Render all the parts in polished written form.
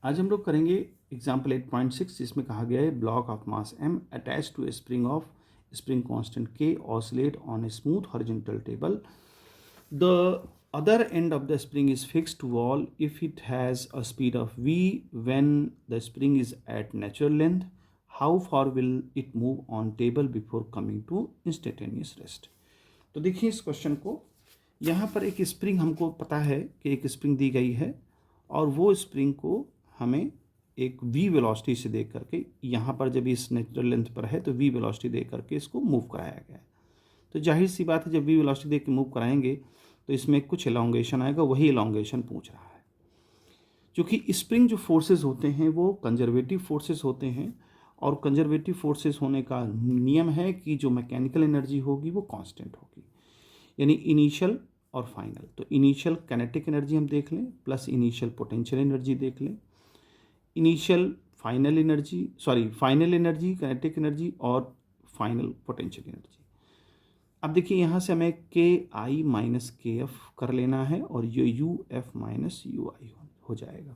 आज हम लोग करेंगे एग्जाम्पल 8.6 जिसमें कहा गया है block of mass m attach to a spring of spring constant k oscillate on a smooth horizontal table. The other end of the spring is fixed to wall if it has a speed of v when the spring is at natural length. How far will it move on table before coming to instantaneous rest? तो देखिए इस question को. यहाँ पर एक spring हमको पता है कि एक स्प्रिंग दी गई है और वो स्प्रिंग को हमें एक v वेलोसिटी से दे करके यहाँ पर जब इस नेचुरल लेंथ पर है तो v वेलोसिटी दे करके इसको मूव कराया गया है. तो जाहिर सी बात है जब v वेलोसिटी दे के मूव कराएंगे तो इसमें कुछ एलोंगेशन आएगा, वही एलोंगेशन पूछ रहा है. क्योंकि स्प्रिंग जो फोर्सेस होते हैं वो कंजर्वेटिव फोर्सेस होते हैं और कंजर्वेटिव फोर्सेस होने का नियम है कि जो मैकेनिकल एनर्जी होगी वो कांस्टेंट होगी, यानी इनिशियल और फाइनल. तो इनिशियल काइनेटिक एनर्जी हम देख लें प्लस इनिशियल पोटेंशियल एनर्जी देख लें, initial final energy final energy kinetic energy और फाइनल पोटेंशियल एनर्जी. अब देखिए यहाँ से हमें के आई माइनस के एफ कर लेना है और ये यू एफ माइनस यू आई हो जाएगा.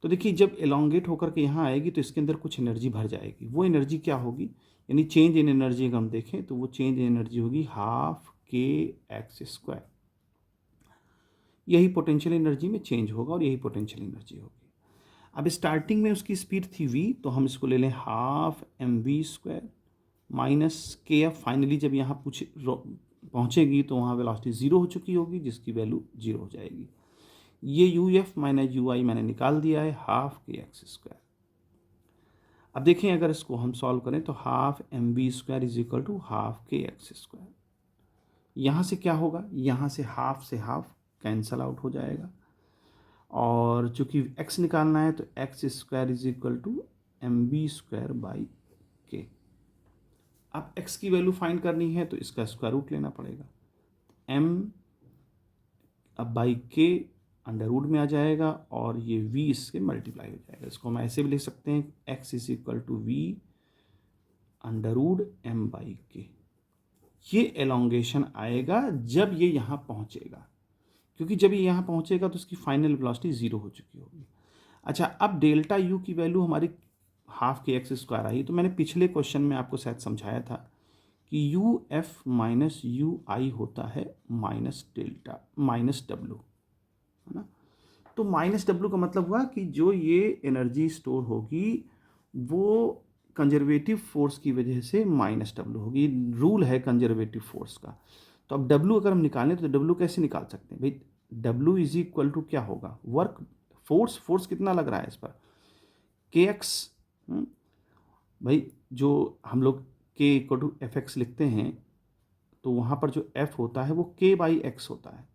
तो देखिए जब एलोंगेट होकर के यहाँ आएगी तो इसके अंदर कुछ एनर्जी भर जाएगी. वो एनर्जी क्या होगी, यानी चेंज इन एनर्जी अगर हम देखें तो वो चेंज इन एनर्जी होगी हाफ के एक्स स्क्वायर. यही पोटेंशियल एनर्जी में चेंज होगा और यही पोटेंशियल एनर्जी होगी. अब स्टार्टिंग में उसकी स्पीड थी v, तो हम इसको ले लें half m v square minus k f. Finally जब यहाँ पहुँचेगी तो वहाँ वेलोसिटी ज़ीरो हो चुकी होगी जिसकी वैल्यू ज़ीरो हो जाएगी. ये यू एफ माइनस यू आई मैंने निकाल दिया है हाफ के एक्स स्क्वायर. अब देखें अगर इसको हम सॉल्व करें तो half m v square is equal to half k x square. यहाँ से क्या होगा, यहाँ से हाफ कैंसल आउट हो जाएगा और चूंकि x निकालना है तो x square is equal to m b square by k. अब x की वैल्यू फाइंड करनी है तो इसका स्क्वायर रूट लेना पड़ेगा. m अब बाई के अंडर रूट में आ जाएगा और ये v इसके मल्टीप्लाई हो जाएगा. इसको हम ऐसे भी लिख सकते हैं x is equal to v under root m by k. ये एलोंगेशन आएगा जब ये यहाँ पहुँचेगा, क्योंकि जब ये यहाँ पहुँचेगा तो इसकी फाइनल वेलोसिटी ज़ीरो हो चुकी होगी. अच्छा, अब डेल्टा यू की वैल्यू हमारी हाफ के एक्स स्क्वायर आई. तो मैंने पिछले क्वेश्चन में आपको शायद समझाया था कि यू एफ माइनस यू आई होता है माइनस डेल्टा माइनस डब्लू, है ना. तो माइनस डब्लू का मतलब हुआ कि जो ये एनर्जी स्टोर होगी वो कंजर्वेटिव फोर्स की वजह से माइनस डब्लू होगी. रूल है कंजर्वेटिव फोर्स का. तो अब W अगर हम निकालें तो W कैसे निकाल सकते हैं भाई. W इज इक्वल टू क्या होगा, वर्क फोर्स कितना लग रहा है इस पर, के एक्स. भाई जो हम लोग के इक्वल टू एफ एक्स लिखते हैं तो वहाँ पर जो F होता है वो K बाई एक्स होता है.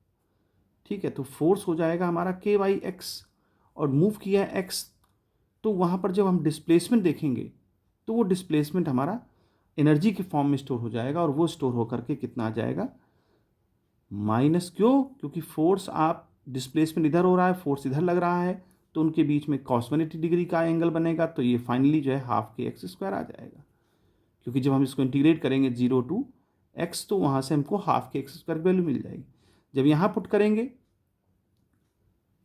ठीक है, तो फोर्स हो जाएगा हमारा K बाई एक्स और मूव किया है x. तो वहाँ पर जब हम डिस्प्लेसमेंट देखेंगे तो वो डिस्प्लेसमेंट हमारा एनर्जी के फॉर्म में स्टोर हो जाएगा और वो स्टोर होकर के कितना आ जाएगा माइनस. क्योंकि फोर्स आप डिस्प्लेसमेंट इधर हो रहा है, फोर्स इधर लग रहा है, तो उनके बीच में cos 180 डिग्री का एंगल बनेगा. तो ये फाइनली जो है हाफ के एक्स स्क्वायर आ जाएगा, क्योंकि जब हम इसको इंटीग्रेट करेंगे 0 टू x तो वहाँ से हमको half k x square value मिल जाएगी. जब यहाँ पुट करेंगे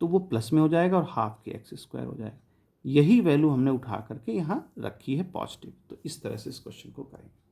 तो वो प्लस में हो जाएगा और हाफ के एक्स स्क्वायर हो जाएगा. यही वैल्यू हमने उठा करके यहाँ रखी है पॉजिटिव. तो इस तरह से इस क्वेश्चन को करेंगे.